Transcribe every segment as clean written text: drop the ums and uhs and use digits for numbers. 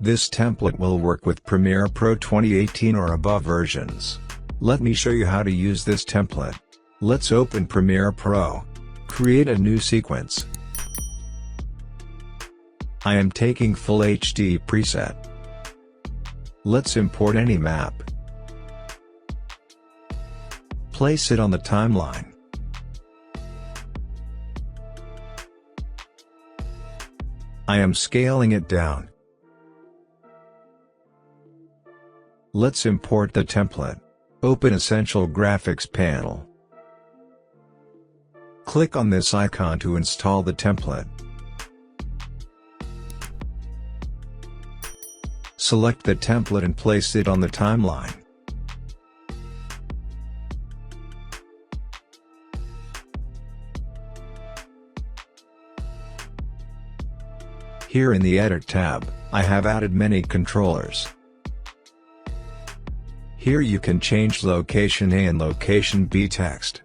This template will work with Premiere Pro 2018 or above versions. Let me show you how to use this template. Let's open Premiere Pro. Create a new sequence. I am taking Full HD preset. Let's import any map. Place it on the timeline. I am scaling it down. Let's import the template. Open Essential Graphics panel. Click on this icon to install the template. Select the template and place it on the timeline. Here in the Edit tab, I have added many controllers. Here you can change location A and location B text.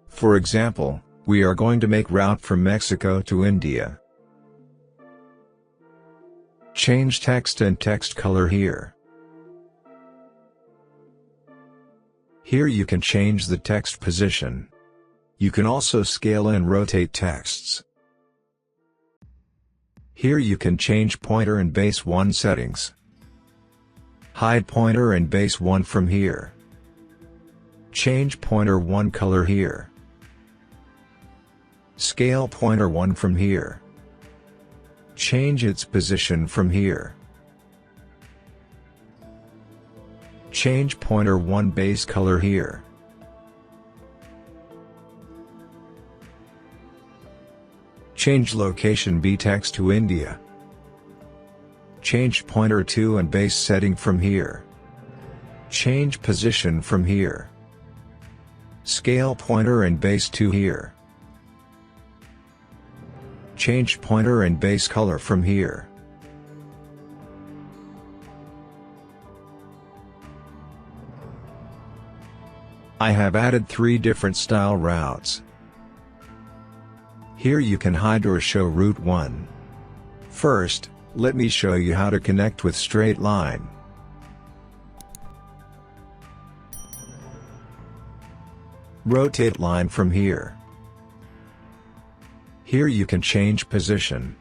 For example, we are going to make route from Mexico to India. Change text and text color here. Here you can change the text position. You can also scale and rotate texts. Here you can change pointer and base 1 settings. Hide pointer and base 1 from here. Change pointer 1 color here. Scale pointer 1 from here. Change its position from here. Change pointer 1 base color here. Change location B text to India. Change pointer 2 and base setting from here. Change position from here. Scale pointer and base 2 here. Change pointer and base color from here. I have added 3 different style routes. Here you can hide or show route 1. First, let me show you how to connect with straight line. Rotate line from here. Here you can change position.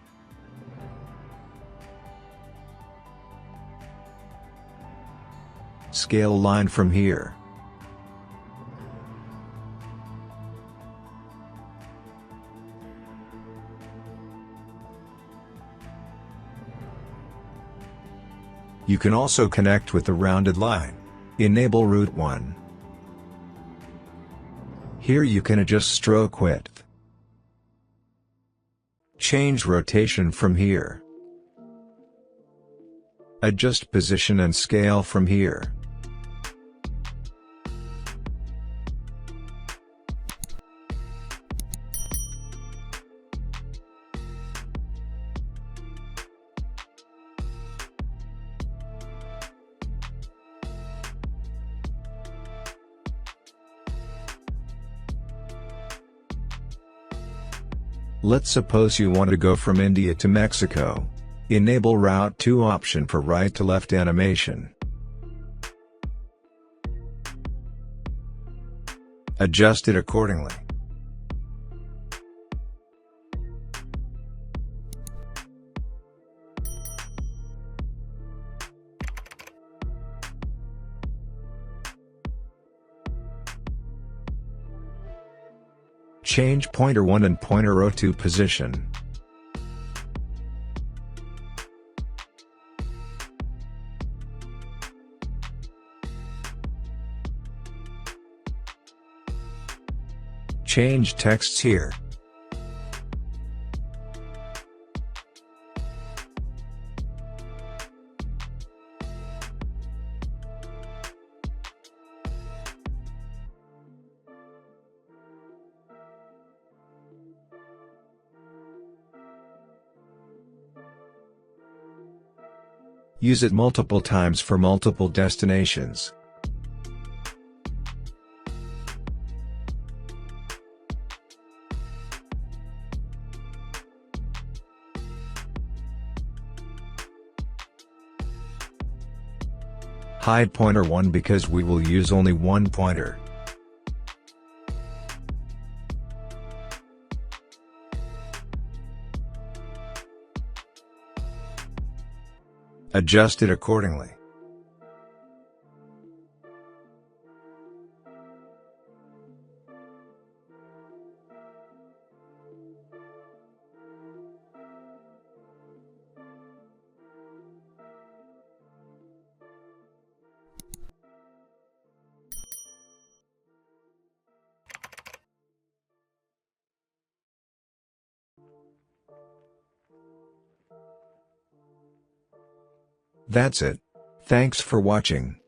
Scale line from here. You can also connect with the rounded line. Enable route 1. Here you can adjust stroke width. Change rotation from here. Adjust position and scale from here. Let's suppose you want to go from India to Mexico. Enable Route 2 option for right to left animation. Adjust it accordingly. Change pointer 1 and pointer 2 position. Change texts here. Use it multiple times for multiple destinations. Hide pointer 1 because we will use only one pointer. Adjust it accordingly. That's it. Thanks for watching.